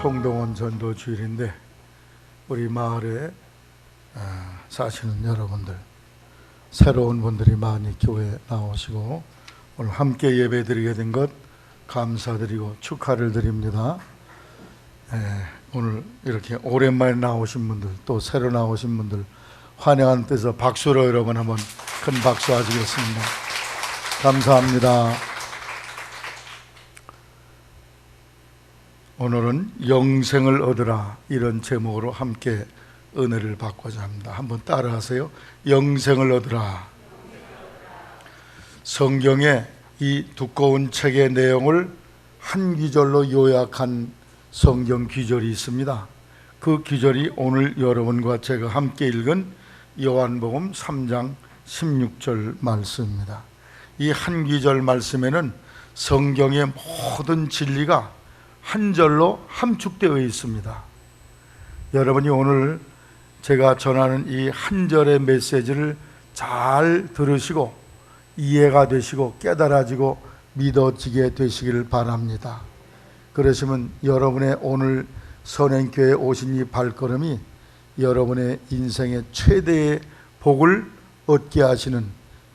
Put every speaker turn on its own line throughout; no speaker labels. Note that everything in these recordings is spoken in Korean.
총동원 전도 주일인데 우리 마을에 사시는 여러분들, 새로운 분들이 많이 교회에 나오시고 오늘 함께 예배드리게 된 것 감사드리고 축하를 드립니다. 오늘 이렇게 오랜만에 나오신 분들, 또 새로 나오신 분들 환영하는 뜻에서 박수로 여러분 한번 큰 박수 하시겠습니다. 감사합니다. 오늘은 영생을 얻으라, 이런 제목으로 함께 은혜를 받고자 합니다. 한번 따라하세요. 영생을 얻으라. 성경의 이 두꺼운 책의 내용을 한 구절로 요약한 성경 구절이 있습니다. 그 구절이 오늘 여러분과 제가 함께 읽은 요한복음 3장 16절 말씀입니다. 이 한 구절 말씀에는 성경의 모든 진리가 한 절로 함축되어 있습니다. 여러분이 오늘 제가 전하는 이 한 절의 메시지를 잘 들으시고 이해가 되시고 깨달아지고 믿어지게 되시길 바랍니다. 그러시면 여러분의 오늘 선행교회에 오신 이 발걸음이 여러분의 인생의 최대의 복을 얻게 하시는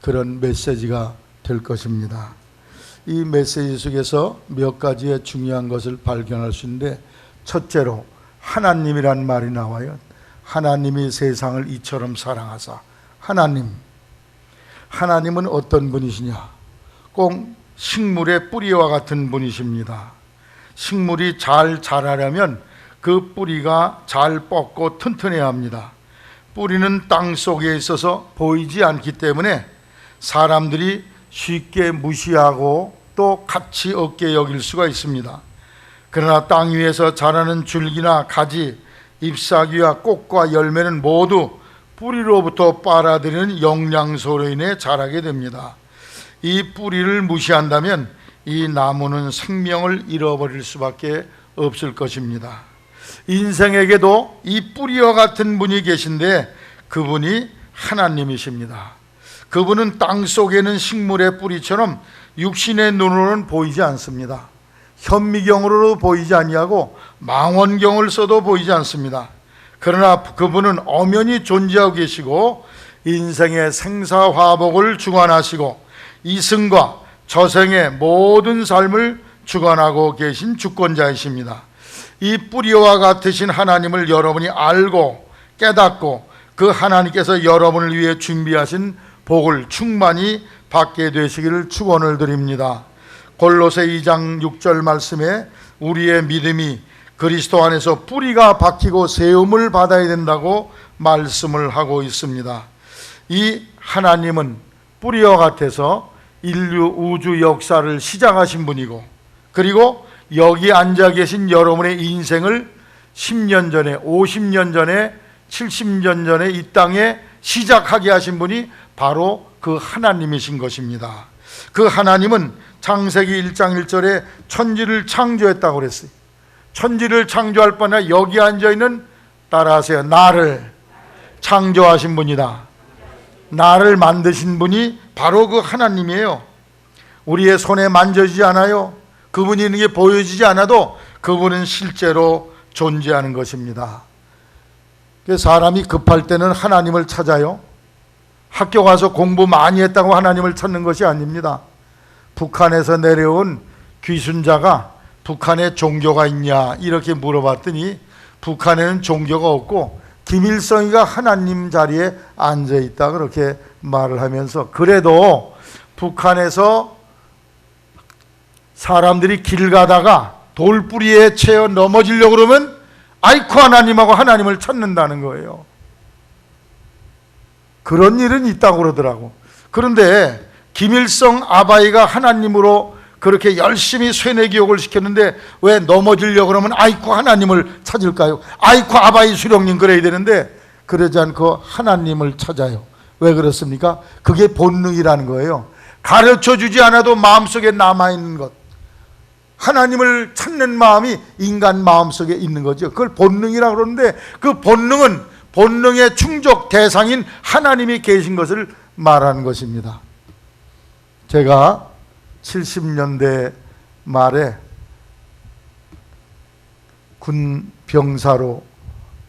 그런 메시지가 될 것입니다. 이 메시지 속에서 몇 가지의 중요한 것을 발견할 수 있는데, 첫째로 하나님이란 말이 나와요. 하나님이 세상을 이처럼 사랑하사. 하나님은 어떤 분이시냐? 꼭 식물의 뿌리와 같은 분이십니다. 식물이 잘 자라려면 그 뿌리가 잘 뻗고 튼튼해야 합니다. 뿌리는 땅 속에 있어서 보이지 않기 때문에 사람들이 쉽게 무시하고 또 가치 없게 여길 수가 있습니다. 그러나 땅 위에서 자라는 줄기나 가지, 잎사귀와 꽃과 열매는 모두 뿌리로부터 빨아들이는 영양소로 인해 자라게 됩니다. 이 뿌리를 무시한다면 이 나무는 생명을 잃어버릴 수밖에 없을 것입니다. 인생에게도 이 뿌리와 같은 분이 계신데 그분이 하나님이십니다. 그분은 땅 속에는 식물의 뿌리처럼 육신의 눈으로는 보이지 않습니다. 현미경으로도 보이지 아니하고 망원경을 써도 보이지 않습니다. 그러나 그분은 엄연히 존재하고 계시고 인생의 생사화복을 주관하시고 이승과 저생의 모든 삶을 주관하고 계신 주권자이십니다. 이 뿌리와 같으신 하나님을 여러분이 알고 깨닫고 그 하나님께서 여러분을 위해 준비하신 복을 충만히 받게 되시기를 축원을 드립니다. 골로새 2장 6절 말씀에 우리의 믿음이 그리스도 안에서 뿌리가 박히고 세움을 받아야 된다고 말씀을 하고 있습니다. 이 하나님은 뿌리와 같아서 인류 우주 역사를 시작하신 분이고, 그리고 여기 앉아 계신 여러분의 인생을 10년 전에, 50년 전에, 70년 전에 이 땅에 시작하게 하신 분이 바로 그 하나님이신 것입니다. 그 하나님은 창세기 1장 1절에 천지를 창조했다고 그랬어요. 천지를 창조할 뻔한 여기 앉아있는, 따라하세요, 나를 창조하신 분이다. 나를 만드신 분이 바로 그 하나님이에요. 우리의 손에 만져지지 않아요. 그분이 있는 게 보여지지 않아도 그분은 실제로 존재하는 것입니다. 사람이 급할 때는 하나님을 찾아요. 학교 가서 공부 많이 했다고 하나님을 찾는 것이 아닙니다. 북한에서 내려온 귀순자가 북한에 종교가 있냐 이렇게 물어봤더니 북한에는 종교가 없고 김일성이가 하나님 자리에 앉아있다 그렇게 말을 하면서, 그래도 북한에서 사람들이 길 가다가 돌뿌리에 채어 넘어지려고 그러면 아이쿠 하나님하고 하나님을 찾는다는 거예요. 그런 일은 있다고 그러더라고. 그런데 김일성 아바이가 하나님으로 그렇게 열심히 쇠뇌교육을 시켰는데 왜 넘어지려고 그러면 아이쿠 하나님을 찾을까요? 아이쿠 아바이 수령님 그래야 되는데 그러지 않고 하나님을 찾아요. 왜 그렇습니까? 그게 본능이라는 거예요. 가르쳐주지 않아도 마음속에 남아있는 것, 하나님을 찾는 마음이 인간 마음속에 있는 거죠. 그걸 본능이라고 그러는데 그 본능은 본능의 충족 대상인 하나님이 계신 것을 말하는 것입니다. 제가 70년대 말에 군 병사로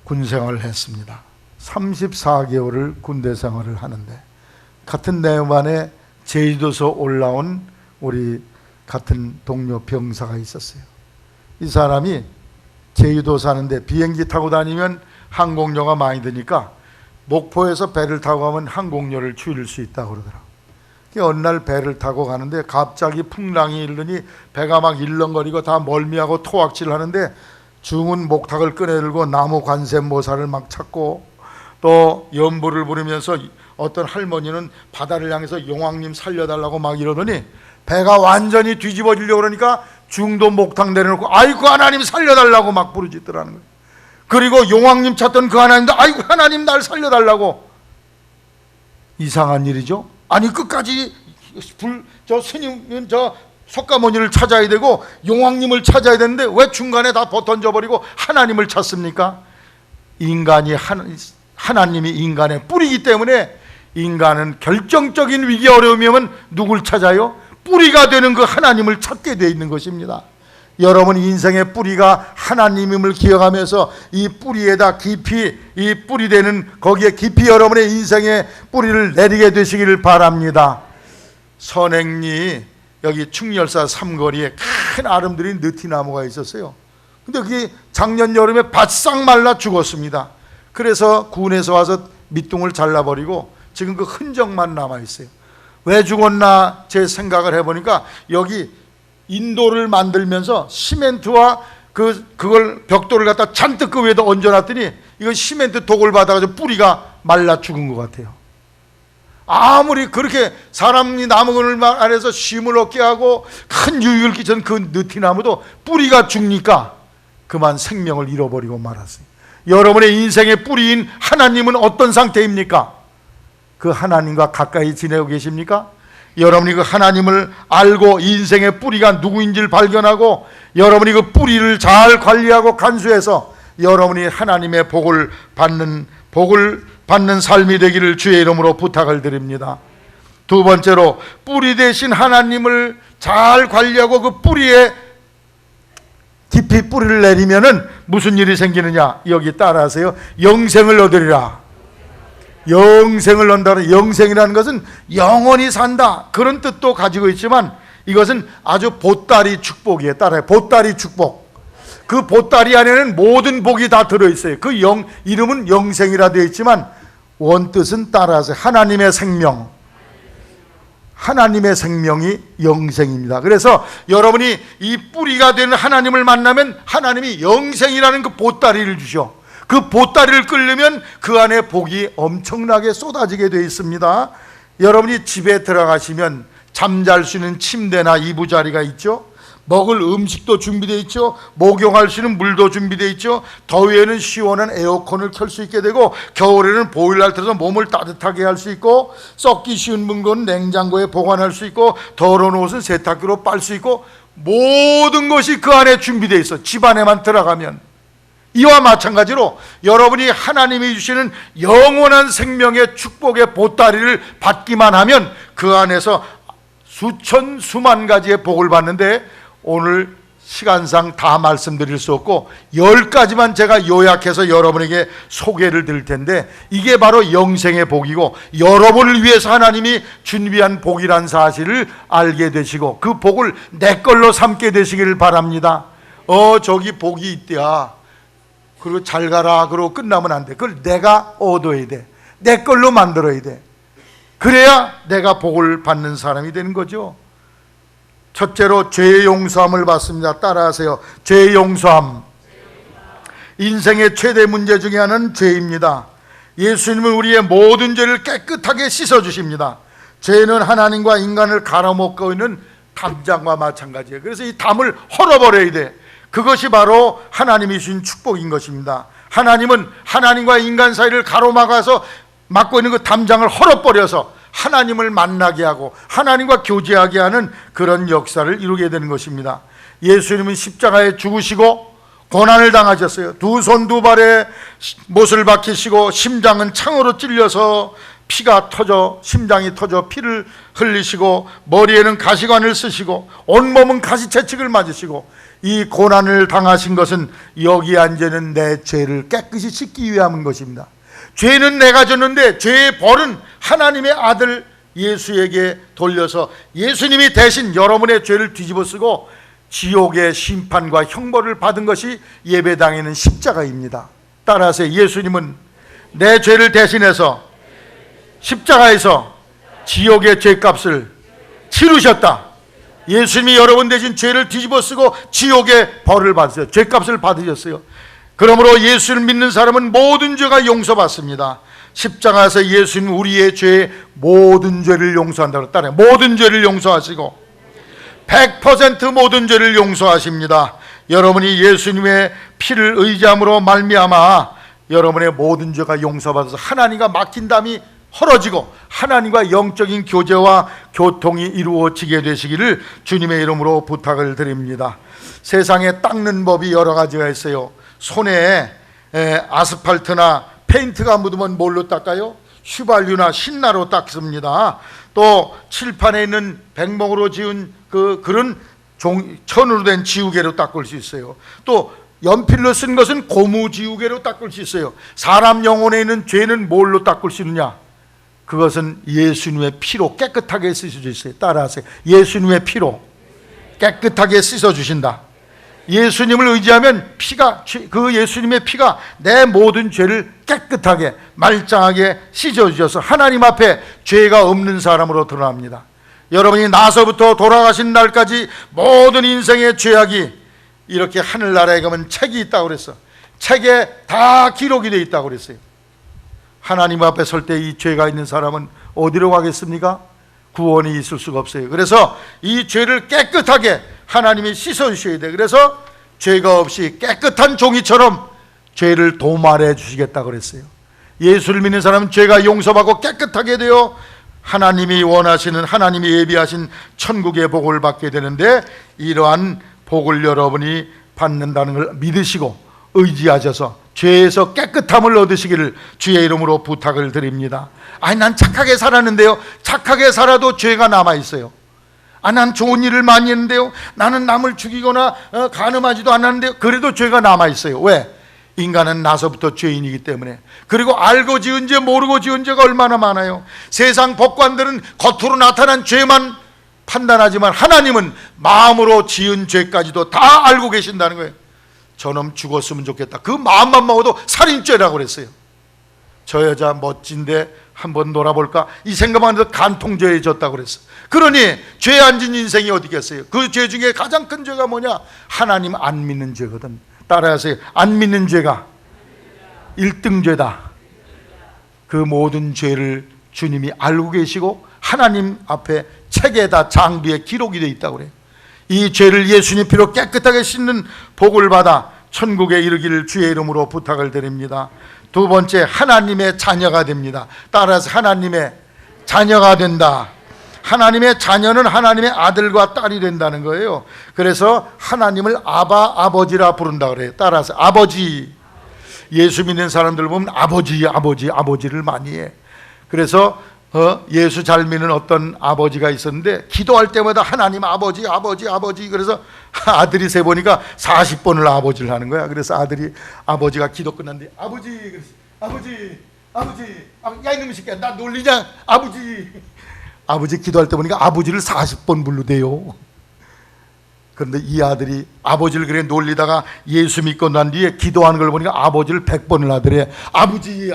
군 생활을 했습니다. 34개월을 군대 생활을 하는데 같은 내용 안에 제주도에서 올라온 우리 같은 동료 병사가 있었어요. 이 사람이 제주도 사는데 비행기 타고 다니면 항공료가 많이 드니까 목포에서 배를 타고 가면 항공료를 줄일 수 있다고 그러더라고요. 어느 날 배를 타고 가는데 갑자기 풍랑이 일르니 배가 막 일렁거리고 다 멀미하고 토악질을 하는데 중은 목탁을 꺼내들고 나무 관세모사를 막 찾고 또 연부를 부르면서 어떤 할머니는 바다를 향해서 용왕님 살려달라고 막 이러더니 배가 완전히 뒤집어지려고 그러니까 중도 목탁 내려놓고 아이고 하나님 살려달라고 막 부르짖더라는 거예요. 그리고 용왕님 찾던 그 하나님도 아이고 하나님 날 살려달라고. 이상한 일이죠. 아니 끝까지 스님은 석가모니를 찾아야 되고 용왕님을 찾아야 되는데 왜 중간에 다 던져버리고 하나님을 찾습니까? 인간이 하나님이 인간의 뿌리이기 때문에 인간은 결정적인 위기 어려움이 오면 누굴 찾아요? 뿌리가 되는 그 하나님을 찾게 되어 있는 것입니다. 여러분 인생의 뿌리가 하나님임을 기억하면서 이 뿌리에다 깊이 이 뿌리 되는 거기에 깊이 여러분의 인생의 뿌리를 내리게 되시기를 바랍니다. 선행리 여기 충렬사 삼거리에 큰 아름드린 느티나무가 있었어요. 근데 그게 작년 여름에 바싹 말라 죽었습니다. 그래서 군에서 와서 밑둥을 잘라버리고 지금 그 흔적만 남아있어요. 왜 죽었나 제 생각을 해보니까 여기 인도를 만들면서 시멘트와 그걸 벽돌을 갖다 잔뜩 그 위에다 얹어놨더니 이건 시멘트 독을 받아가지고 뿌리가 말라 죽은 것 같아요. 아무리 그렇게 사람이 나무를 안에서 쉼을 얻게 하고 큰 유익을 끼친 그 느티나무도 뿌리가 죽으니까 그만 생명을 잃어버리고 말았어요. 여러분의 인생의 뿌리인 하나님은 어떤 상태입니까? 그 하나님과 가까이 지내고 계십니까? 여러분이 그 하나님을 알고 인생의 뿌리가 누구인지를 발견하고 여러분이 그 뿌리를 잘 관리하고 간수해서 여러분이 하나님의 복을 받는 삶이 되기를 주의 이름으로 부탁을 드립니다. 두 번째로 뿌리 대신 하나님을 잘 관리하고 그 뿌리에 깊이 뿌리를 내리면은 무슨 일이 생기느냐? 여기 따라하세요. 영생을 얻으리라. 영생을 얻는다는, 영생이라는 것은 영원히 산다 그런 뜻도 가지고 있지만 이것은 아주 보따리 축복이에요. 따라해. 보따리 축복. 그 보따리 안에는 모든 복이 다 들어있어요. 그 이름은 영생이라 되어 있지만 원뜻은 따라하세요. 하나님의 생명. 하나님의 생명이 영생입니다. 그래서 여러분이 이 뿌리가 되는 하나님을 만나면 하나님이 영생이라는 그 보따리를 주셔. 그 보따리를 끌려면 그 안에 복이 엄청나게 쏟아지게 되어 있습니다. 여러분이 집에 들어가시면 잠잘 수 있는 침대나 이부자리가 있죠. 먹을 음식도 준비되어 있죠. 목욕할 수 있는 물도 준비되어 있죠. 더위에는 시원한 에어컨을 켤 수 있게 되고 겨울에는 보일러를 틀어서 몸을 따뜻하게 할 수 있고 썩기 쉬운 물건은 냉장고에 보관할 수 있고 더러운 옷은 세탁기로 빨 수 있고 모든 것이 그 안에 준비되어 있어. 집 안에만 들어가면. 이와 마찬가지로 여러분이 하나님이 주시는 영원한 생명의 축복의 보따리를 받기만 하면 그 안에서 수천 수만 가지의 복을 받는데 오늘 시간상 다 말씀드릴 수 없고 10가지만 제가 요약해서 여러분에게 소개를 드릴 텐데 이게 바로 영생의 복이고 여러분을 위해서 하나님이 준비한 복이란 사실을 알게 되시고 그 복을 내 걸로 삼게 되시기를 바랍니다. 저기 복이 있대야. 그리고 잘 가라 그러고 끝나면 안 돼. 그걸 내가 얻어야 돼. 내 걸로 만들어야 돼. 그래야 내가 복을 받는 사람이 되는 거죠. 첫째로 죄의 용서함을 받습니다. 따라하세요. 죄의 용서함. 인생의 최대 문제 중에 하나는 죄입니다. 예수님은 우리의 모든 죄를 깨끗하게 씻어주십니다. 죄는 하나님과 인간을 갈아먹고 있는 담장과 마찬가지예요. 그래서 이 담을 헐어버려야 돼. 그것이 바로 하나님이 주신 축복인 것입니다. 하나님은 하나님과 인간 사이를 가로막아서 막고 있는 그 담장을 헐어버려서 하나님을 만나게 하고 하나님과 교제하게 하는 그런 역사를 이루게 되는 것입니다. 예수님은 십자가에 죽으시고 고난을 당하셨어요. 두 손 두 발에 못을 박히시고 심장은 창으로 찔려서 피가 터져 심장이 터져 피를 흘리시고 머리에는 가시관을 쓰시고 온몸은 가시채찍을 맞으시고 이 고난을 당하신 것은 여기 앉아있는 내 죄를 깨끗이 씻기 위함인 것입니다. 죄는 내가 졌는데 죄의 벌은 하나님의 아들 예수에게 돌려서 예수님이 대신 여러분의 죄를 뒤집어 쓰고 지옥의 심판과 형벌을 받은 것이 예배당에는 십자가입니다. 따라서 예수님은 내 죄를 대신해서 십자가에서 지옥의 죄값을 치르셨다. 예수님이 여러분 대신 죄를 뒤집어 쓰고 지옥의 벌을 받으셨어요. 죄값을 받으셨어요. 그러므로 예수를 믿는 사람은 모든 죄가 용서받습니다. 십자가에서 예수님은 우리의 죄의 모든 죄를 용서한다고 했다네. 모든 죄를 용서하시고 100% 모든 죄를 용서하십니다. 여러분이 예수님의 피를 의지함으로 말미암아 여러분의 모든 죄가 용서받아서 하나님과 막힌 담이 헐어지고 하나님과 영적인 교제와 교통이 이루어지게 되시기를 주님의 이름으로 부탁을 드립니다. 세상에 닦는 법이 여러 가지가 있어요. 손에 아스팔트나 페인트가 묻으면 뭘로 닦아요? 휘발유나 신나로 닦습니다. 또 칠판에 있는 백목으로 지은 그런 천으로 된 지우개로 닦을 수 있어요. 또 연필로 쓴 것은 고무 지우개로 닦을 수 있어요. 사람 영혼에 있는 죄는 뭘로 닦을 수 있느냐? 그것은 예수님의 피로 깨끗하게 씻어주세요. 따라하세요. 예수님의 피로 깨끗하게 씻어주신다. 예수님을 의지하면 그 예수님의 피가 내 모든 죄를 깨끗하게 말짱하게 씻어주셔서 하나님 앞에 죄가 없는 사람으로 드러납니다. 여러분이 나서부터 돌아가신 날까지 모든 인생의 죄악이 이렇게 하늘나라에 가면 책이 있다고 그랬어. 책에 다 기록이 되어 있다고 그랬어요. 하나님 앞에 설 때 이 죄가 있는 사람은 어디로 가겠습니까? 구원이 있을 수가 없어요. 그래서 이 죄를 깨끗하게 하나님이 씻어주셔야 돼요. 그래서 죄가 없이 깨끗한 종이처럼 죄를 도말해 주시겠다고 그랬어요. 예수를 믿는 사람은 죄가 용서받고 깨끗하게 되어 하나님이 원하시는, 하나님이 예비하신 천국의 복을 받게 되는데, 이러한 복을 여러분이 받는다는 걸 믿으시고 의지하셔서 죄에서 깨끗함을 얻으시기를 주의 이름으로 부탁을 드립니다. 아니, 난 착하게 살았는데요. 착하게 살아도 죄가 남아있어요. 난 좋은 일을 많이 했는데요. 나는 남을 죽이거나 간음하지도 않았는데요. 그래도 죄가 남아있어요. 왜? 인간은 나서부터 죄인이기 때문에. 그리고 알고 지은 죄 모르고 지은 죄가 얼마나 많아요. 세상 법관들은 겉으로 나타난 죄만 판단하지만 하나님은 마음으로 지은 죄까지도 다 알고 계신다는 거예요. 저놈 죽었으면 좋겠다, 그 마음만 먹어도 살인죄라고 그랬어요. 저 여자 멋진데 한번 놀아볼까, 이 생각만 해도 간통죄에 졌다고 그랬어. 그러니 죄 안 진 인생이 어디겠어요? 그 죄 중에 가장 큰 죄가 뭐냐? 하나님 안 믿는 죄거든. 따라하세요. 안 믿는 죄가 1등 죄다. 그 모든 죄를 주님이 알고 계시고 하나님 앞에 책에다 장비에 기록이 되어 있다고 그래요. 이 죄를 예수님 피로 깨끗하게 씻는 복을 받아 천국에 이르기를 주의 이름으로 부탁을 드립니다. 두 번째, 하나님의 자녀가 됩니다. 따라서 하나님의 자녀가 된다. 하나님의 자녀는 하나님의 아들과 딸이 된다는 거예요. 그래서 하나님을 아버지라 부른다 그래요. 따라서 아버지. 예수 믿는 사람들 보면 아버지를 많이 해. 그래서 예수 잘 믿는 어떤 아버지가 있었는데 기도할 때마다 하나님 아버지. 그래서 아들이 세 보니까 40번을 아버지를 하는 거야. 그래서 아버지가 기도 끝났는데 아버지, 야 이놈의 새끼야, 나 놀리냐? 아버지 기도할 때 보니까 아버지를 40번 부르대요. 그런데 이 아들이 아버지를 그래 놀리다가 예수 믿고 난 뒤에 기도하는 걸 보니까 아버지를 100번을 하더래. 아버지.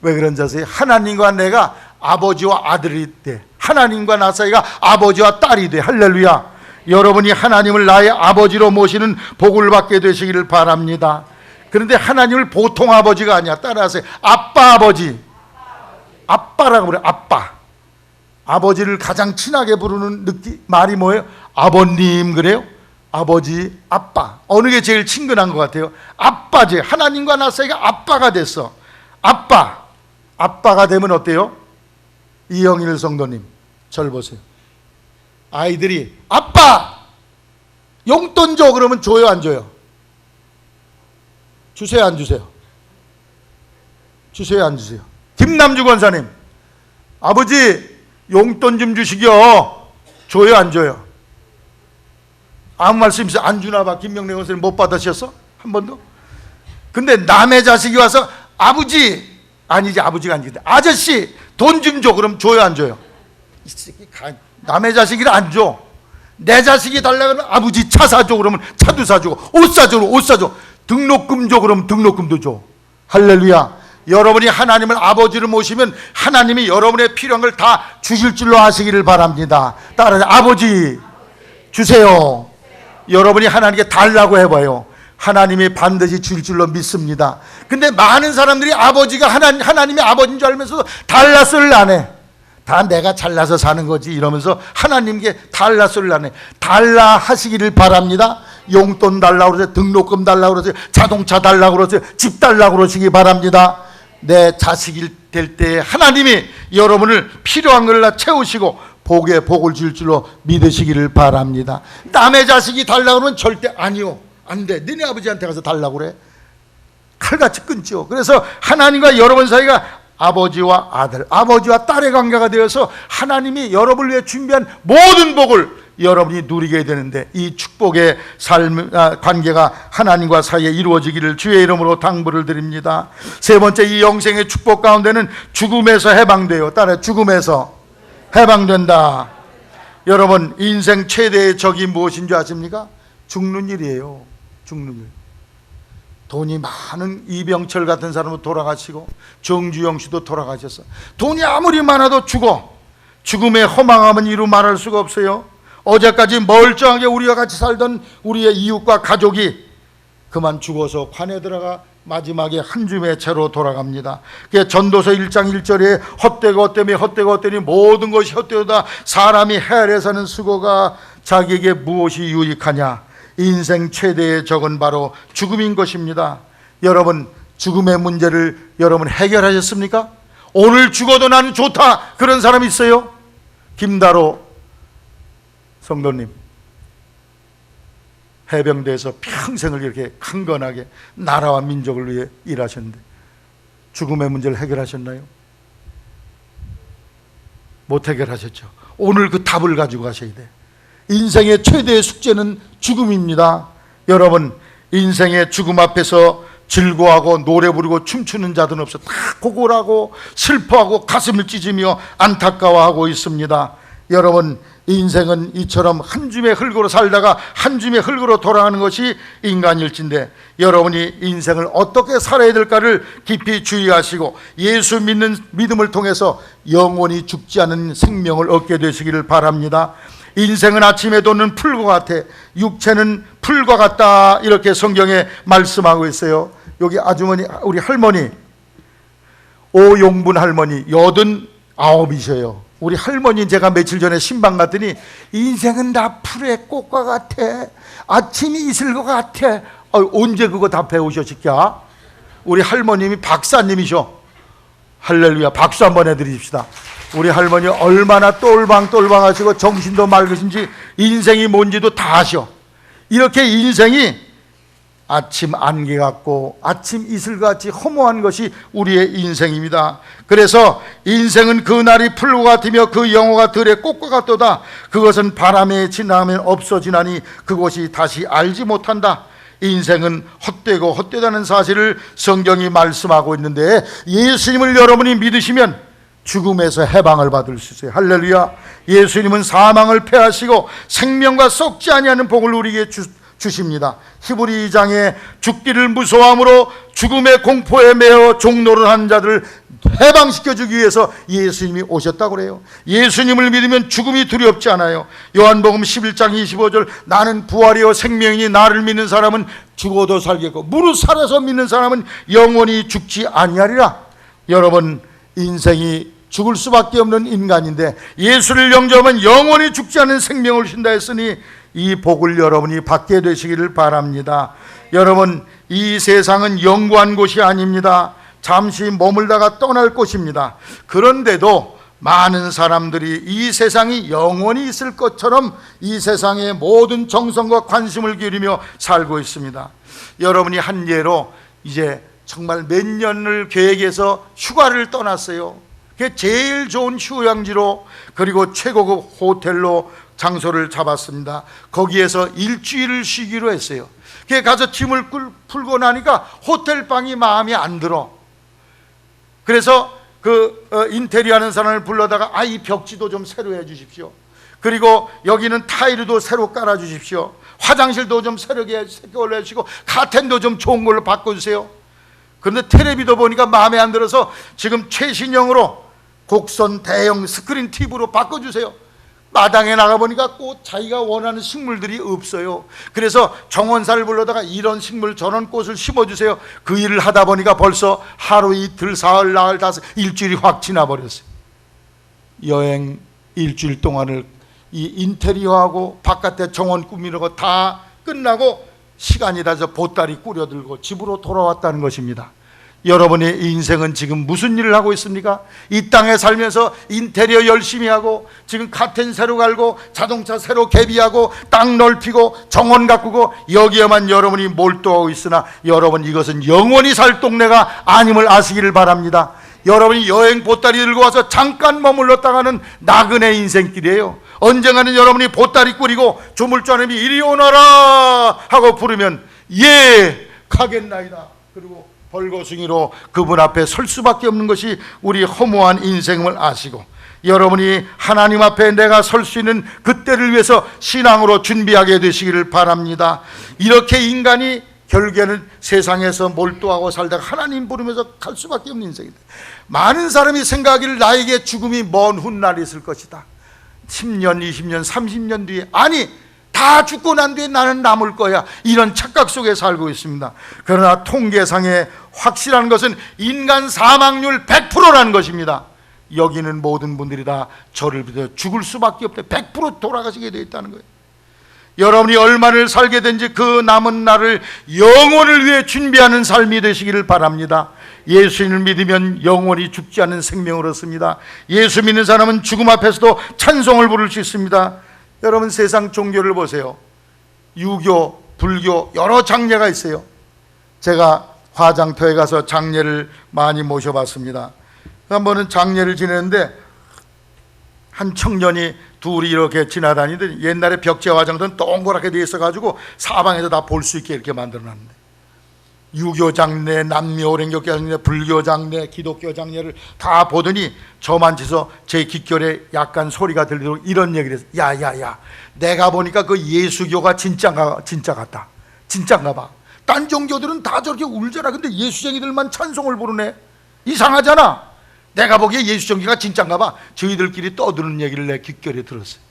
왜 그런지 아세요? 하나님과 내가 아버지와 아들이 돼. 하나님과 나 사이가 아버지와 딸이 돼. 할렐루야. 여러분이 하나님을 나의 아버지로 모시는 복을 받게 되시기를 바랍니다. 그런데 하나님을 보통 아버지가 아니야. 따라하세요. 아버지. 아빠라고 그래. 아빠. 아버지를 가장 친하게 부르는 말이 뭐예요? 아버님. 그래요? 아버지, 아빠. 어느 게 제일 친근한 것 같아요? 아빠지. 하나님과 나 사이가 아빠가 됐어. 아빠가 되면 어때요? 이영일 성도님, 절 보세요. 아이들이 아빠 용돈 줘 그러면 줘요, 안 줘요? 주세요, 안 주세요? 주세요, 안 주세요? 김남주 권사님, 아버지 용돈 좀 주시겨. 줘요, 안 줘요? 아무 말씀 없이 안 주나 봐. 김명래 원사님 못 받으셨어? 한 번도? 근데 남의 자식이 와서 아버지, 아니지 아버지가 아니지, 아저씨 돈 좀 줘. 그럼 줘요 안 줘요? 이 새끼 남의 자식이라 안 줘. 내 자식이 달라 그러면 아버지 차 사줘. 그러면 차도 사주고, 옷 사줘. 옷 사줘. 등록금 줘. 그러면 등록금도 줘. 할렐루야. 여러분이 하나님을 아버지로 모시면 하나님이 여러분의 필요한 걸 다 주실 줄로 아시기를 바랍니다. 따라서 아버지 주세요. 여러분이 하나님께 달라고 해봐요. 하나님이 반드시 줄 줄로 믿습니다. 근데 많은 사람들이 아버지가 하나님의 아버지인 줄 알면서도 달라 소리를 안 해. 다 내가 잘나서 사는 거지 이러면서 하나님께 달라 소리를 안 해. 달라 하시기를 바랍니다. 용돈 달라고 그러세요. 등록금 달라고 그러세요. 자동차 달라고 그러세요. 집 달라고 그러시기 바랍니다. 내 자식이 될 때 하나님이 여러분을 필요한 걸 다 채우시고 복에 복을 줄 줄로 믿으시기를 바랍니다. 남의 자식이 달라고 그러면 절대 아니요, 안 돼. 너네 아버지한테 가서 달라고 그래. 칼같이 끊죠. 그래서 하나님과 여러분 사이가 아버지와 아들, 아버지와 딸의 관계가 되어서 하나님이 여러분을 위해 준비한 모든 복을 여러분이 누리게 되는데, 이 축복의 삶 관계가 하나님과 사이에 이루어지기를 주의 이름으로 당부를 드립니다. 세 번째, 이 영생의 축복 가운데는 죽음에서 해방돼요. 따라 죽음에서 해방된다. 여러분, 인생 최대의 적이 무엇인 줄 아십니까? 죽는 일이에요. 죽는 일. 돈이 많은 이병철 같은 사람도 돌아가시고 정주영 씨도 돌아가셨어. 돈이 아무리 많아도 죽어. 죽음의 허망함은 이루 말할 수가 없어요. 어제까지 멀쩡하게 우리와 같이 살던 우리의 이웃과 가족이 그만 죽어서 관에 들어가 마지막에 한 줌의 채로 돌아갑니다. 그게 전도서 1장 1절에 헛되고 헛되니 모든 것이 헛되다. 사람이 헤아려 사는 수고가 자기에게 무엇이 유익하냐. 인생 최대의 적은 바로 죽음인 것입니다. 여러분, 죽음의 문제를 여러분 해결하셨습니까? 오늘 죽어도 나는 좋다, 그런 사람 있어요? 김다로 성도님, 해병대에서 평생을 이렇게 강건하게 나라와 민족을 위해 일하셨는데 죽음의 문제를 해결하셨나요? 못 해결하셨죠. 오늘 그 답을 가지고 가셔야 돼. 인생의 최대의 숙제는 죽음입니다. 여러분, 인생의 죽음 앞에서 즐거워하고 노래 부르고 춤추는 자들은 없어. 다 고골하고 슬퍼하고 가슴을 찢으며 안타까워하고 있습니다. 여러분, 인생은 이처럼 한 줌의 흙으로 살다가 한 줌의 흙으로 돌아가는 것이 인간일진데, 여러분이 인생을 어떻게 살아야 될까를 깊이 주의하시고 예수 믿는 믿음을 통해서 영원히 죽지 않은 생명을 얻게 되시기를 바랍니다. 인생은 아침에 돋는 풀과 같아, 육체는 풀과 같다, 이렇게 성경에 말씀하고 있어요. 여기 아주머니, 우리 할머니 오용분 할머니 89이셔요. 우리 할머니 제가 며칠 전에 신방 갔더니 인생은 다 풀의 꽃과 같아, 아침이 있을 것 같아. 언제 그거 다 배우셨을까? 우리 할머님이 박사님이셔. 할렐루야. 박수 한번 해드립시다. 우리 할머니 얼마나 똘방똘방하시고 정신도 맑으신지 인생이 뭔지도 다 아셔. 이렇게 인생이 아침 안개 같고 아침 이슬같이 허무한 것이 우리의 인생입니다. 그래서 인생은 그 날이 풀과 같으며 그 영호가 들의 꽃과 같도다. 그것은 바람에 지나면 없어지나니 그것이 다시 알지 못한다. 인생은 헛되고 헛되다는 사실을 성경이 말씀하고 있는데, 예수님을 여러분이 믿으시면 죽음에서 해방을 받을 수 있어요. 할렐루야. 예수님은 사망을 패하시고 생명과 썩지 아니하는 복을 우리에게 주십니다. 히브리 2장에 죽기를 무서워함으로 죽음의 공포에 매어 종노릇한 자들을 해방시켜주기 위해서 예수님이 오셨다고 그래요. 예수님을 믿으면 죽음이 두렵지 않아요. 요한복음 11장 25절, 나는 부활이요 생명이니 나를 믿는 사람은 죽어도 살겠고 무릇 살아서 믿는 사람은 영원히 죽지 아니하리라. 여러분, 인생이 죽을 수밖에 없는 인간인데 예수를 영접하면 영원히 죽지 않은 생명을 주신다 했으니 이 복을 여러분이 받게 되시기를 바랍니다. 여러분, 이 세상은 영구한 곳이 아닙니다. 잠시 머물다가 떠날 곳입니다. 그런데도 많은 사람들이 이 세상이 영원히 있을 것처럼 이 세상에 모든 정성과 관심을 기울이며 살고 있습니다. 여러분이 한 예로 이제 정말 몇 년을 계획해서 휴가를 떠났어요. 그게 제일 좋은 휴양지로, 그리고 최고급 호텔로 장소를 잡았습니다. 거기에서 일주일을 쉬기로 했어요. 그게 가서 짐을 풀고 나니까 호텔 방이 마음에 안 들어. 그래서 인테리어 하는 사람을 불러다가 이 벽지도 좀 새로 해 주십시오. 그리고 여기는 타일도 새로 깔아 주십시오. 화장실도 좀 새롭게 걸로 해주시고 카텐도 좀 좋은 걸로 바꿔주세요. 그런데 텔레비도 보니까 마음에 안 들어서 지금 최신형으로 곡선 대형 스크린 TV로 바꿔주세요. 마당에 나가보니까 꼭 자기가 원하는 식물들이 없어요. 그래서 정원사를 불러다가 이런 식물 저런 꽃을 심어주세요. 그 일을 하다 보니까 벌써 하루 이틀 사흘 나흘 다섯 일주일이 확 지나버렸어요. 여행 일주일 동안을 이 인테리어하고 바깥에 정원 꾸미는 거 다 끝나고 시간이 다서 보따리 꾸려들고 집으로 돌아왔다는 것입니다. 여러분의 인생은 지금 무슨 일을 하고 있습니까? 이 땅에 살면서 인테리어 열심히 하고 지금 카텐 새로 갈고 자동차 새로 개비하고 땅 넓히고 정원 가꾸고 여기에만 여러분이 몰두하고 있으나 여러분, 이것은 영원히 살 동네가 아님을 아시기를 바랍니다. 여러분이 여행 보따리 들고 와서 잠깐 머물렀다가는 나그네 인생길이에요. 언젠가는 여러분이 보따리 꾸리고 조물주님이 이리 오너라 하고 부르면 예 가겠나이다. 그리고 벌거숭이로 그분 앞에 설 수밖에 없는 것이 우리 허무한 인생을 아시고, 여러분이 하나님 앞에 내가 설 수 있는 그때를 위해서 신앙으로 준비하게 되시기를 바랍니다. 이렇게 인간이 결국에는 세상에서 몰두하고 살다가 하나님 부르면서 갈 수밖에 없는 인생이다. 많은 사람이 생각하기를 나에게 죽음이 먼 훗날이 있을 것이다. 10년, 20년, 30년 뒤에, 아니 다 죽고 난 뒤에 나는 남을 거야, 이런 착각 속에 살고 있습니다. 그러나 통계상에 확실한 것은 인간 사망률 100%라는 것입니다. 여기는 모든 분들이 다 저를 비롯해 죽을 수밖에 없대. 100% 돌아가시게 되어 있다는 거예요. 여러분이 얼마를 살게 된지 그 남은 날을 영원을 위해 준비하는 삶이 되시기를 바랍니다. 예수님을 믿으면 영원히 죽지 않은 생명을 얻습니다. 예수 믿는 사람은 죽음 앞에서도 찬송을 부를 수 있습니다. 여러분, 세상 종교를 보세요. 유교, 불교 여러 장례가 있어요. 제가 화장터에 가서 장례를 많이 모셔봤습니다. 한 번은 장례를 지내는데 한 청년이 둘이 이렇게 지나다니더니 옛날에 벽제 화장터는 동그랗게 되어 있어가지고 사방에서 다 볼 수 있게 이렇게 만들어놨는데, 유교 장례, 남묘랭교 장례, 불교 장례, 기독교 장례를 다 보더니 저만 쳐서 제 귓결에 약간 소리가 들리도록 이런 얘기를 했어요. 야야야, 내가 보니까 그 예수교가 진짜 같다. 진짜인가 봐. 딴 종교들은 다 저렇게 울잖아. 근데 예수쟁이들만 찬송을 부르네. 이상하잖아. 내가 보기에 예수 종교가 진짜인가 봐. 저희들끼리 떠드는 얘기를 내 귓결에 들었어요.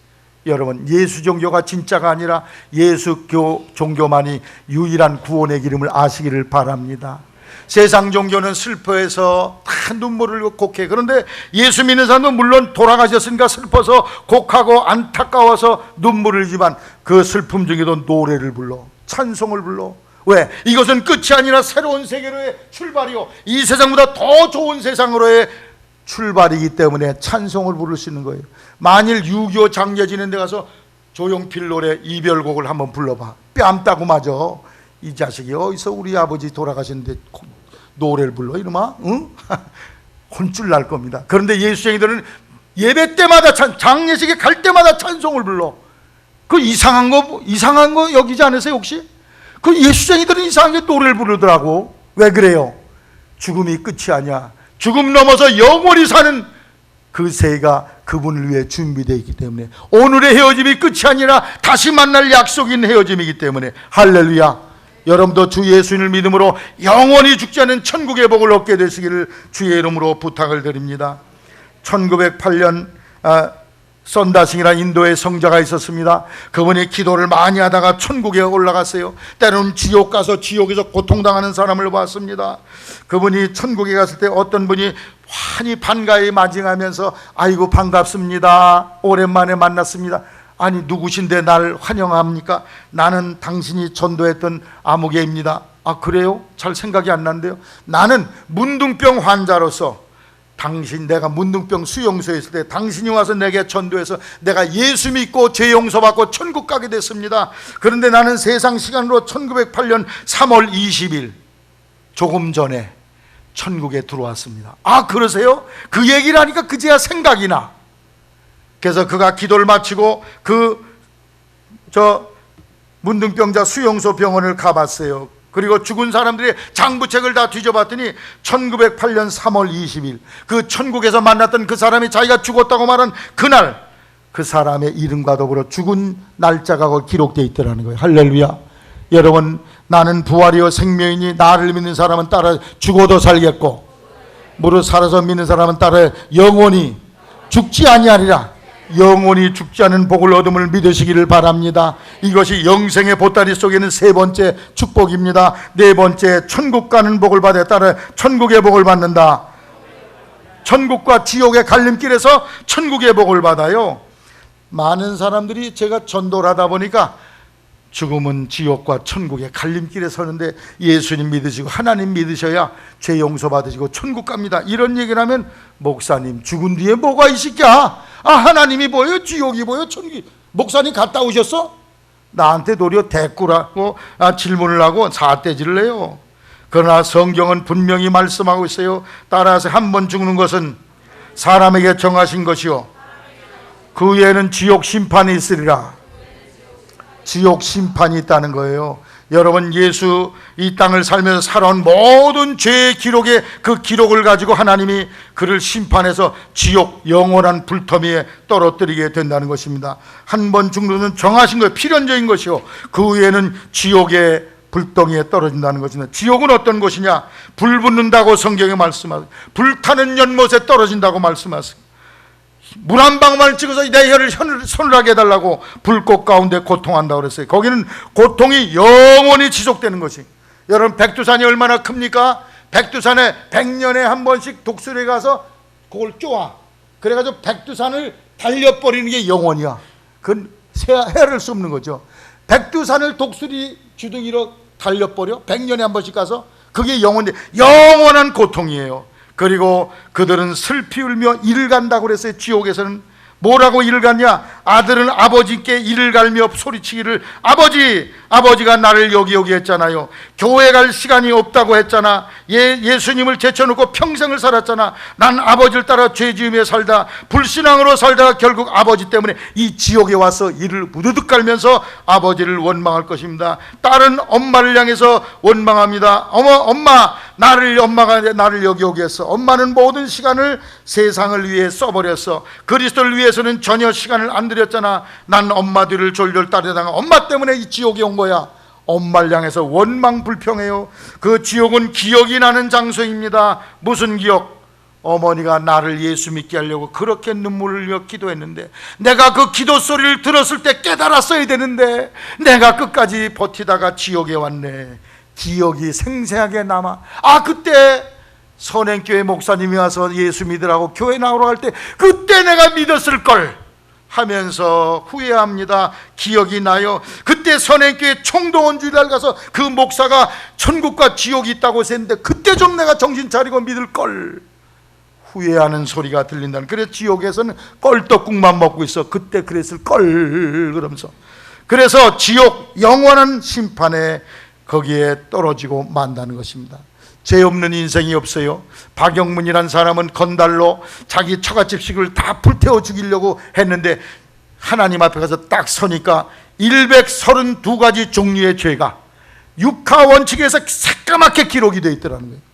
여러분, 예수 종교가 진짜가 아니라 예수교 종교만이 유일한 구원의 기름을 아시기를 바랍니다. 세상 종교는 슬퍼해서 다 눈물을 흘리고 곡해. 그런데 예수 믿는 사람은 물론 돌아가셨으니까 슬퍼서 곡하고 안타까워서 눈물을 흘리지만 그 슬픔 중에도 노래를 불러, 찬송을 불러. 왜? 이것은 끝이 아니라 새로운 세계로의 출발이요, 이 세상보다 더 좋은 세상으로의 출발이기 때문에 찬송을 부를 수 있는 거예요. 만일 유교 장례 지는 데 가서 조용필 노래 이별곡을 한번 불러봐. 뺨 따고 맞아. 이 자식이 어디서 우리 아버지 돌아가셨는데 노래를 불러 이놈아? 응? 혼쭐 날 겁니다. 그런데 예수쟁이들은 예배 때마다 장례식에 갈 때마다 찬송을 불러. 그 이상한 거 여기지 않으세요 혹시? 그 예수쟁이들은 이상하게 노래를 부르더라고. 왜 그래요? 죽음이 끝이 아니야. 죽음 넘어서 영원히 사는 그 새가 그분을 위해 준비되어 있기 때문에, 오늘의 헤어짐이 끝이 아니라 다시 만날 약속인 헤어짐이기 때문에, 할렐루야. 여러분도 주 예수님을 믿음으로 영원히 죽지 않은 천국의 복을 얻게 되시기를 주의 이름으로 부탁을 드립니다. 1908년 썬다싱이라는 인도의 성자가 있었습니다. 그분이 기도를 많이 하다가 천국에 올라갔어요. 때로는 지옥 가서 지옥에서 고통당하는 사람을 봤습니다. 그분이 천국에 갔을 때 어떤 분이 환히 반가이 맞이하면서 아이고 반갑습니다, 오랜만에 만났습니다. 아니 누구신데 날 환영합니까? 나는 당신이 전도했던 아무개입니다. 아 그래요? 잘 생각이 안 나는데요. 나는 문둥병 환자로서 내가 문둥병 수용소에 있을 때 당신이 와서 내게 전도해서 내가 예수 믿고 죄 용서받고 천국 가게 됐습니다. 그런데 나는 세상 시간으로 1908년 3월 20일 조금 전에 천국에 들어왔습니다. 아, 그러세요? 그 얘기를 하니까 그제야 생각이 나. 그래서 그가 기도를 마치고 문둥병자 수용소 병원을 가봤어요. 그리고 죽은 사람들의 장부책을 다 뒤져봤더니 1908년 3월 20일 그 천국에서 만났던 그 사람이 자기가 죽었다고 말한 그날 그 사람의 이름과 더불어 죽은 날짜가 기록되어 있더라는 거예요. 할렐루야. 여러분, 나는 부활이요 생명이니 나를 믿는 사람은 따라 죽어도 살겠고 무릇 살아서 믿는 사람은 따라 영원히 죽지 아니하리라. 영원히 죽지 않은 복을 얻음을 믿으시기를 바랍니다. 이것이 영생의 보따리 속에는 세 번째 축복입니다. 네 번째, 천국 가는 복을 받아 따라 천국의 복을 받는다. 천국과 지옥의 갈림길에서 천국의 복을 받아요. 많은 사람들이 제가 전도를 하다 보니까 죽음은 지옥과 천국의 갈림길에 서는데 예수님 믿으시고 하나님 믿으셔야 죄 용서 받으시고 천국 갑니다, 이런 얘기를 하면, 목사님 죽은 뒤에 뭐가 있을까? 아, 하나님이 보여요? 지옥이 보여요? 천국이? 목사님 갔다 오셨어? 나한테 도리어 대꾸라고 질문을 하고 사태질을 해요. 그러나 성경은 분명히 말씀하고 있어요. 따라서 한 번 죽는 것은 사람에게 정하신 것이요 그 외에는 지옥 심판이 있으리라. 지옥 심판이 있다는 거예요. 여러분, 예수 이 땅을 살면서 살아온 모든 죄의 기록에 그 기록을 가지고 하나님이 그를 심판해서 지옥 영원한 불터미에 떨어뜨리게 된다는 것입니다. 한 번 죽는 것은 정하신 거예요. 필연적인 것이요 그 외에는 지옥의 불덩이에 떨어진다는 것입니다. 지옥은 어떤 곳이냐? 불 붙는다고 성경에 말씀하세요. 불타는 연못에 떨어진다고 말씀하세요. 물 한 방울만 찍어서 내 혀를 서늘하게 해달라고 불꽃 가운데 고통한다고 그랬어요. 거기는 고통이 영원히 지속되는 것이. 여러분, 백두산이 얼마나 큽니까? 백두산에 100년에 한 번씩 독수리에 가서 그걸 쪼아. 그래가지고 백두산을 달려버리는 게 영원이야. 그건 헤아릴 수 없는 거죠. 백두산을 독수리 주둥이로 달려버려 100년에 한 번씩 가서, 그게 영원한 고통이에요. 그리고 그들은 슬피 울며 이를 간다고 그랬어요. 지옥에서는 뭐라고 이를 갔냐? 아들은 아버지께 이를 갈며 소리치기를, 아버지가 나를 여기 했잖아요. 교회 갈 시간이 없다고 했잖아. 예수님을 제쳐놓고 평생을 살았잖아. 난 아버지를 따라 죄 지으며 살다 불신앙으로 살다가 결국 아버지 때문에 이 지옥에 와서 이를 무드득 갈면서 아버지를 원망할 것입니다. 딸은 엄마를 향해서 원망합니다. 엄마, 엄마가 나를 여기 했어. 엄마는 모든 시간을 세상을 위해 써버렸어. 그리스도를 위해서는 전혀 시간을 안 들였잖아. 난 엄마 뒤를 졸졸 따르다가 엄마 때문에 이 지옥에 온 거야. 엄마를 향해서 원망 불평해요. 그 지옥은 기억이 나는 장소입니다. 무슨 기억? 어머니가 나를 예수 믿게 하려고 그렇게 눈물을 흘려 기도했는데, 내가 그 기도 소리를 들었을 때 깨달았어야 되는데 내가 끝까지 버티다가 지옥에 왔네. 기억이 생생하게 남아. 그때 선행교회 목사님이 와서 예수 믿으라고 교회 나오러 갈 때 그때 내가 믿었을 걸 하면서 후회합니다. 기억이 나요. 그때 선행교회 총동원 주일날 가서 그 목사가 천국과 지옥이 있다고 했는데 그때 좀 내가 정신 차리고 믿을 걸 후회하는 소리가 들린다는. 그래서 지옥에서는 껄떡국만 먹고 있어. 그때 그랬을 걸 그러면서. 그래서 지옥 영원한 심판에 거기에 떨어지고 만다는 것입니다. 죄 없는 인생이 없어요. 박영문이란 사람은 건달로 자기 처갓집식을 다 불태워 죽이려고 했는데 하나님 앞에 가서 딱 서니까 132가지 종류의 죄가 육하 원칙에서 새까맣게 기록이 되어 있더라는 거예요.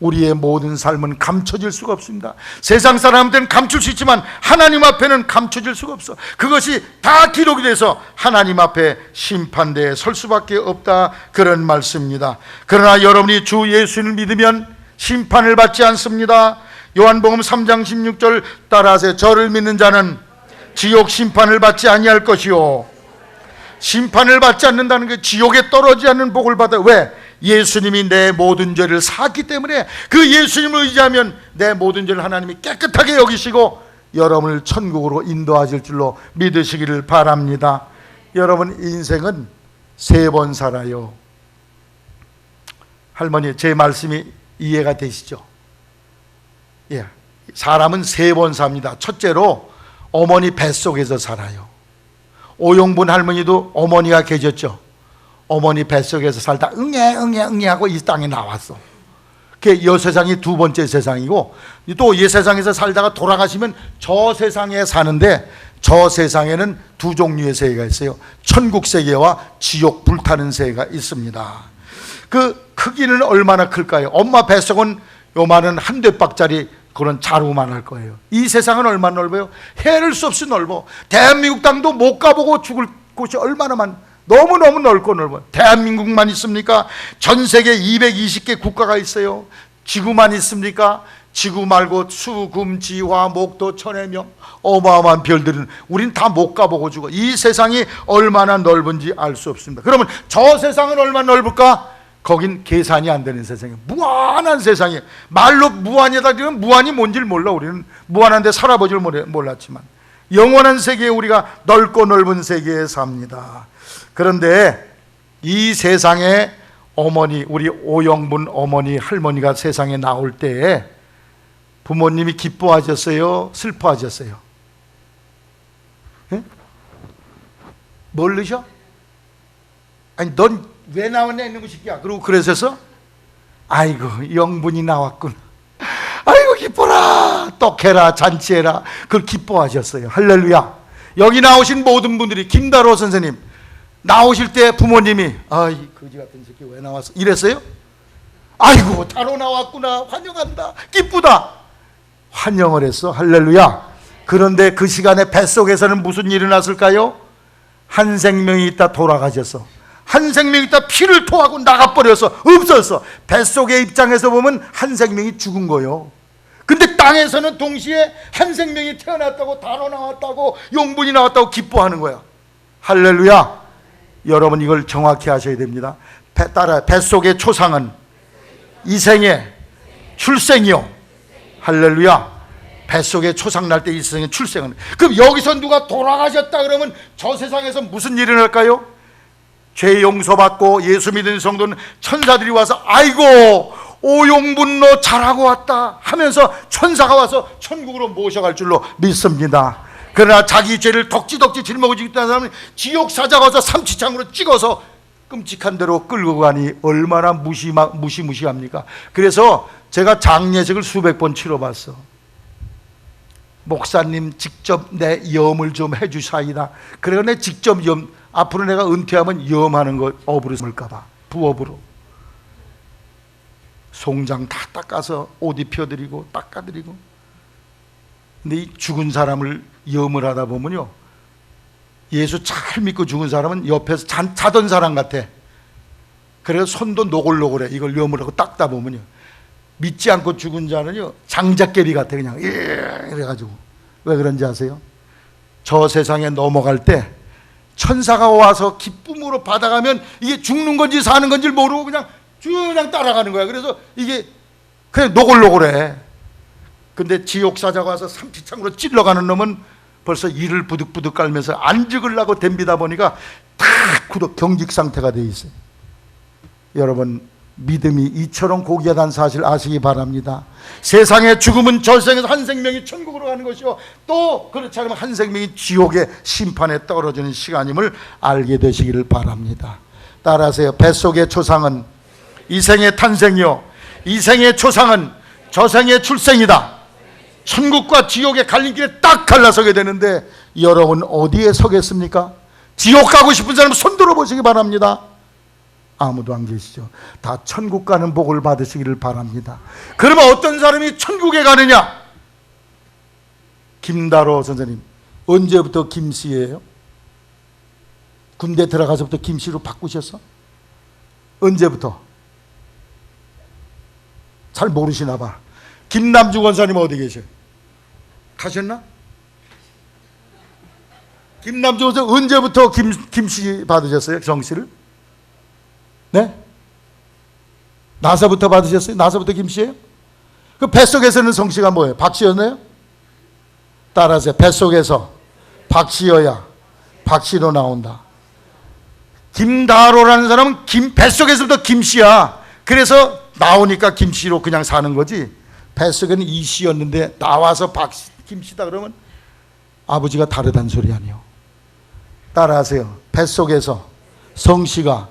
우리의 모든 삶은 감춰질 수가 없습니다. 세상 사람들은 감출 수 있지만 하나님 앞에는 감춰질 수가 없어. 그것이 다 기록이 돼서 하나님 앞에 심판대에 설 수밖에 없다, 그런 말씀입니다. 그러나 여러분이 주 예수를 믿으면 심판을 받지 않습니다. 요한복음 3장 16절 따라하세요. 저를 믿는 자는 지옥 심판을 받지 아니할 것이요. 심판을 받지 않는다는 게 지옥에 떨어지지 않는 복을 받아요. 왜? 예수님이 내 모든 죄를 샀기 때문에. 그 예수님을 의지하면 내 모든 죄를 하나님이 깨끗하게 여기시고 여러분을 천국으로 인도하실 줄로 믿으시기를 바랍니다. 여러분, 인생은 3번 살아요. 할머니, 제 말씀이 이해가 되시죠? 예, 사람은 3번 삽니다. 첫째로 어머니 뱃속에서 살아요. 오용분 할머니도 어머니가 계셨죠. 어머니 뱃속에서 살다 응애 하고 이 땅에 나왔어. 그 여세상이 두 번째 세상이고, 또 이 세상에서 살다가 돌아가시면 저 세상에 사는데, 저 세상에는 두 종류의 세계가 있어요. 천국 세계와 지옥 불타는 세계가 있습니다. 그 크기는 얼마나 클까요? 엄마 뱃속은 요만한 한 돛박짜리 그런 자루만 할 거예요. 이 세상은 얼마나 넓어요? 헤아릴 수 없이 넓어. 대한민국 땅도 못 가보고 죽을 곳이 얼마나 너무너무 넓고 넓어요. 대한민국만 있습니까? 전 세계 220개 국가가 있어요. 지구만 있습니까? 지구 말고 수, 금, 지, 화, 목도, 천해명, 어마어마한 별들은 우린 다 못 가보고 죽어. 이 세상이 얼마나 넓은지 알 수 없습니다. 그러면 저 세상은 얼마나 넓을까? 거긴 계산이 안 되는 세상이에요. 무한한 세상이에요. 말로 무한이다 그러면 무한이 뭔지를 몰라. 우리는 무한한데 살아보질 몰랐지만 영원한 세계에 우리가 넓고 넓은 세계에 삽니다. 그런데 이 세상에 어머니, 우리 오영분 어머니, 할머니가 세상에 나올 때에 부모님이 기뻐하셨어요? 슬퍼하셨어요? 예? 모르셔? 아니 넌 왜 나왔냐 이놈의 새끼야. 그리고 그래서 아이고 영분이 나왔군, 아이고 기뻐라, 떡해라, 잔치해라, 그걸 기뻐하셨어요. 할렐루야. 여기 나오신 모든 분들이, 김다로 선생님 나오실 때 부모님이 아이 거지 같은 새끼 왜 나왔어 이랬어요? 아이고 다로 나왔구나, 환영한다, 기쁘다, 환영을 했어. 할렐루야. 그런데 그 시간에 뱃속에서는 무슨 일이 일어났을까요? 한 생명이 있다 돌아가셨어. 한 생명이 있다 피를 토하고 나가버려서 없었어. 뱃속의 입장에서 보면 한 생명이 죽은 거예요. 근데 땅에서는 동시에 한 생명이 태어났다고, 다로 나왔다고, 용분이 나왔다고 기뻐하는 거야. 할렐루야. 여러분 이걸 정확히 하셔야 됩니다. 따라 뱃속의 초상은 이생의 출생이요. 할렐루야. 뱃속에 초상 날 때 이 세상에 출생은. 그럼 여기서 누가 돌아가셨다 그러면 저 세상에서 무슨 일이 날까요? 죄 용서받고 예수 믿는 성도는 천사들이 와서 아이고 오용분 너 잘하고 왔다 하면서 천사가 와서 천국으로 모셔갈 줄로 믿습니다. 그러나 자기 죄를 덕지덕지 짊어지고 있다는 사람은 지옥 사자가 와서 삼치창으로 찍어서 끔찍한 대로 끌고 가니 얼마나 무시무시합니까? 그래서 제가 장례식을 수백 번 치러봤어. 목사님 직접 내 염을 좀 해주사이다. 그래서 내 직접 염, 앞으로 내가 은퇴하면 염하는 거 업으로 쓸까봐, 부업으로 송장 다 닦아서 옷 입혀드리고 닦아드리고. 근데 이 죽은 사람을 염을 하다 보면요, 예수 잘 믿고 죽은 사람은 옆에서 자던 사람 같아. 그래서 손도 노골노골해. 이걸 염을 하고 닦다 보면요, 믿지 않고 죽은 자는요 장작개비 같아. 그냥 이래가지고. 왜 그런지 아세요? 저 세상에 넘어갈 때 천사가 와서 기쁨으로 받아가면 이게 죽는 건지 사는 건지 모르고 그냥 따라가는 거야. 그래서 이게 그냥 노골노골해. 근데 지옥사자가 와서 삼치창으로 찔러가는 놈은 벌써 이를 부득부득 깔면서 안 죽으려고 덤비다 보니까 다 굳어 경직 상태가 돼 있어요. 여러분 믿음이 이처럼 고귀하다는 사실 아시기 바랍니다. 세상의 죽음은 저 세상에서 한 생명이 천국으로 가는 것이요, 또 그렇지 않으면 한 생명이 지옥의 심판에 떨어지는 시간임을 알게 되시기를 바랍니다. 따라하세요. 뱃속의 초상은 이생의 탄생이요, 이생의 초상은 저생의 출생이다. 천국과 지옥의 갈림길에 딱 갈라서게 되는데 여러분 어디에 서겠습니까? 지옥 가고 싶은 사람 손 들어보시기 바랍니다. 아무도 안 계시죠. 다 천국 가는 복을 받으시기를 바랍니다. 그러면 어떤 사람이 천국에 가느냐? 김다로 선생님 언제부터 김씨예요? 군대 들어가서부터 김씨로 바꾸셨어? 언제부터? 잘 모르시나 봐. 김남주 권사님 어디 계셔요? 가셨나? 김남주 권사님 언제부터 김씨 받으셨어요? 정씨를? 네? 나서부터 받으셨어요? 나서부터 김씨예요? 그 뱃속에서는 성씨가 뭐예요? 박씨였나요? 따라하세요. 뱃속에서 박씨여야 박씨로 나온다. 김다로라는 사람은 뱃속에서부터 김씨야. 그래서 나오니까 김씨로 그냥 사는 거지, 뱃속에는 이씨였는데 나와서 김씨다 그러면 아버지가 다르다는 소리 아니에요. 따라하세요. 뱃속에서 성씨가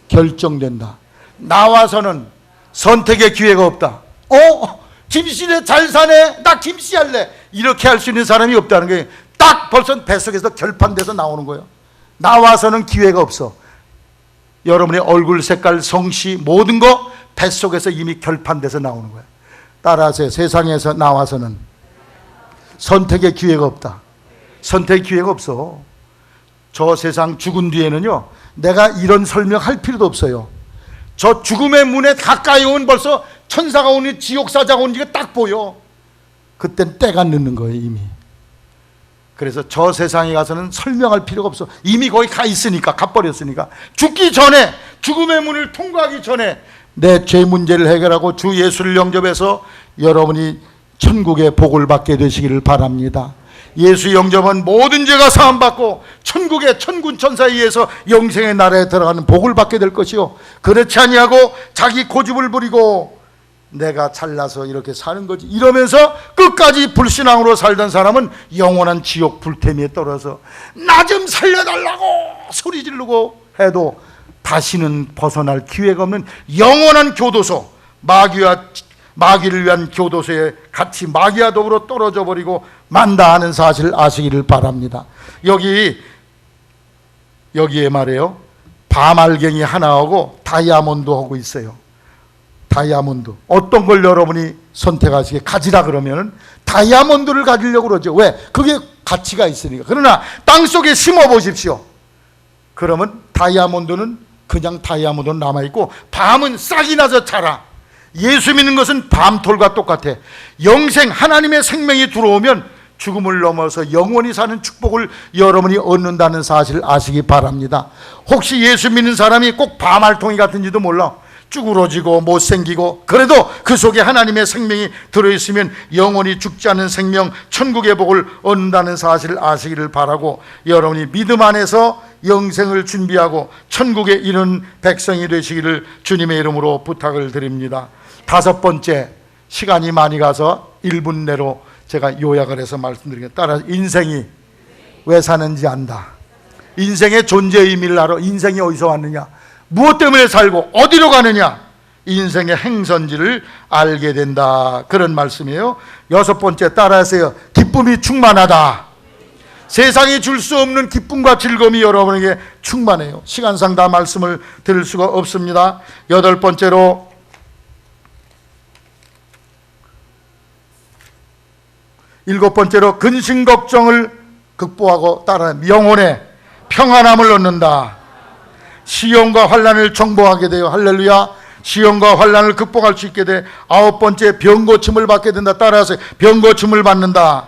결정된다. 나와서는 선택의 기회가 없다. 김씨네 잘 사네, 나 김씨 할래, 이렇게 할 수 있는 사람이 없다는 거예요. 딱 벌써 뱃속에서 결판돼서 나오는 거예요. 나와서는 기회가 없어. 여러분의 얼굴 색깔, 성씨, 모든 거 뱃속에서 이미 결판돼서 나오는 거예요. 따라하세요. 세상에서 나와서는 선택의 기회가 없다. 선택의 기회가 없어. 저 세상 죽은 뒤에는요, 내가 이런 설명할 필요도 없어요. 저 죽음의 문에 가까이 오면 벌써 천사가 오니 지옥사자가 오니 이게 딱 보여. 그땐 때가 늦는 거예요, 이미. 그래서 저 세상에 가서는 설명할 필요가 없어. 이미 거기 가 있으니까, 가버렸으니까. 죽기 전에, 죽음의 문을 통과하기 전에 내 죄 문제를 해결하고 주 예수를 영접해서 여러분이 천국의 복을 받게 되시기를 바랍니다. 예수 영접은 모든 죄가 사함받고 천국의 천군 천사에 의해서 영생의 나라에 들어가는 복을 받게 될 것이요, 그렇지 아니하고 자기 고집을 부리고 내가 잘나서 이렇게 사는 거지 이러면서 끝까지 불신앙으로 살던 사람은 영원한 지옥 불태미에 떨어져 나 좀 살려달라고 소리 지르고 해도 다시는 벗어날 기회가 없는 영원한 교도소, 마귀를 위한 교도소에 같이 마귀와 더불어 떨어져 버리고 만다 하는 사실을 아시기를 바랍니다. 여기에 말이에요, 밤알갱이 하나하고 다이아몬드하고 있어요. 다이아몬드, 어떤 걸 여러분이 선택하시게 가지라 그러면 다이아몬드를 가지려고 그러죠. 왜? 그게 가치가 있으니까. 그러나 땅속에 심어 보십시오. 그러면 다이아몬드는 그냥 다이아몬드는 남아있고 밤은 싹이 나서 자라. 예수 믿는 것은 밤톨과 똑같아. 영생, 하나님의 생명이 들어오면 죽음을 넘어서 영원히 사는 축복을 여러분이 얻는다는 사실을 아시기 바랍니다. 혹시 예수 믿는 사람이 꼭 밤알통이 같은지도 몰라. 쭈그러지고 못생기고 그래도 그 속에 하나님의 생명이 들어있으면 영원히 죽지 않은 생명, 천국의 복을 얻는다는 사실을 아시기를 바라고, 여러분이 믿음 안에서 영생을 준비하고 천국에 이르는 백성이 되시기를 주님의 이름으로 부탁을 드립니다. 다섯 번째, 시간이 많이 가서 1분 내로 제가 요약을 해서 말씀드리겠습니다. 따라 인생이 왜 사는지 안다. 인생의 존재 의미를 알아. 인생이 어디서 왔느냐, 무엇 때문에 살고 어디로 가느냐, 인생의 행선지를 알게 된다, 그런 말씀이에요. 여섯 번째, 따라하세요. 기쁨이 충만하다. 세상이 줄 수 없는 기쁨과 즐거움이 여러분에게 충만해요. 시간상 다 말씀을 드릴 수가 없습니다. 여덟 번째로, 일곱 번째로 근심 걱정을 극복하고 따라 영혼의 평안함을 얻는다. 시험과 환난을 정복하게 돼요. 할렐루야. 시험과 환난을 극복할 수 있게 돼. 아홉 번째, 병 고침을 받게 된다. 따라서 병 고침을 받는다.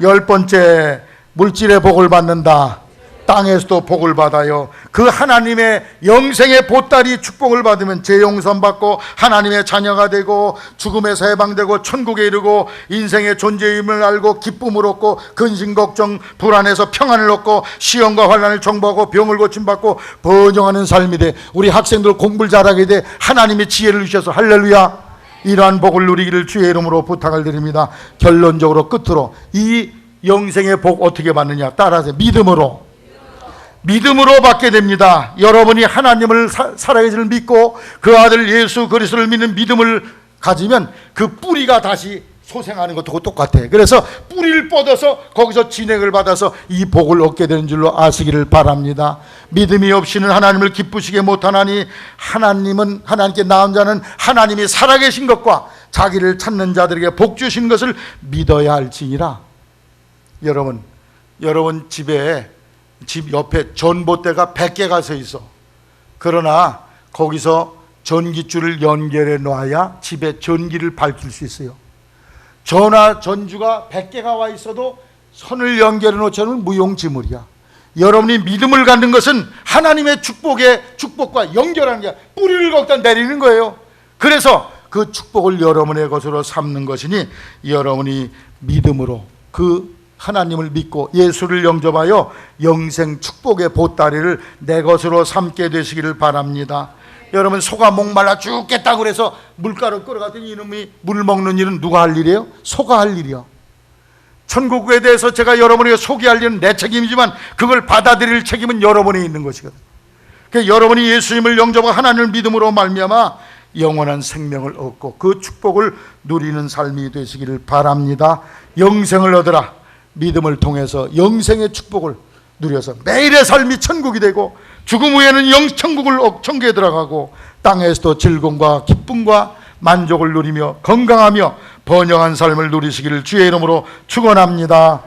열 번째, 물질의 복을 받는다. 땅에서도 복을 받아요. 그 하나님의 영생의 보따리 축복을 받으면 재용선 받고 하나님의 자녀가 되고 죽음에서 해방되고 천국에 이르고 인생의 존재임을 알고 기쁨을 얻고 근심 걱정 불안에서 평안을 얻고 시험과 환난을 정복하고 병을 고침받고 번영하는 삶이 돼. 우리 학생들 공부를 잘하게 돼. 하나님의 지혜를 주셔서 할렐루야, 이러한 복을 누리기를 주의 이름으로 부탁을 드립니다. 결론적으로 끝으로 이 영생의 복 어떻게 받느냐, 따라서 믿음으로 받게 됩니다. 여러분이 하나님을 살아계시를 믿고 그 아들 예수 그리스도를 믿는 믿음을 가지면 그 뿌리가 다시 소생하는 것도 똑같아. 그래서 뿌리를 뻗어서 거기서 진액을 받아서 이 복을 얻게 되는 줄로 아시기를 바랍니다. 믿음이 없이는 하나님을 기쁘시게 못하나니 하나님께 나온 자는 하나님이 살아계신 것과 자기를 찾는 자들에게 복 주신 것을 믿어야 할지니라. 여러분 집 옆에 전봇대가 100개가 서 있어. 그러나 거기서 전기줄을 연결해 놔야 집에 전기를 밝힐 수 있어요. 전주가 100개가 와 있어도 선을 연결해 놓지 않으면 무용지물이야. 여러분이 믿음을 갖는 것은 하나님의 축복과 연결하는 게, 뿌리를 거기다 내리는 거예요. 그래서 그 축복을 여러분의 것으로 삼는 것이니 여러분이 믿음으로 그 하나님을 믿고 예수를 영접하여 영생 축복의 보따리를 내 것으로 삼게 되시기를 바랍니다. 여러분, 소가 목말라 죽겠다고 그래서 물가로 끌어갔더니 이놈이 물 먹는 일은 누가 할 일이에요? 소가 할 일이요. 천국에 대해서 제가 여러분에게 소개할 일은 내 책임이지만 그걸 받아들일 책임은 여러분에 있는 것이거든요. 그러니까 여러분이 예수님을 영접하고 하나님을 믿음으로 말미암아 영원한 생명을 얻고 그 축복을 누리는 삶이 되시기를 바랍니다. 영생을 얻으라. 믿음을 통해서 영생의 축복을 누려서 매일의 삶이 천국이 되고 죽음 후에는 천국에 들어가고 땅에서도 즐거움과 기쁨과 만족을 누리며 건강하며 번영한 삶을 누리시기를 주의 이름으로 축원합니다.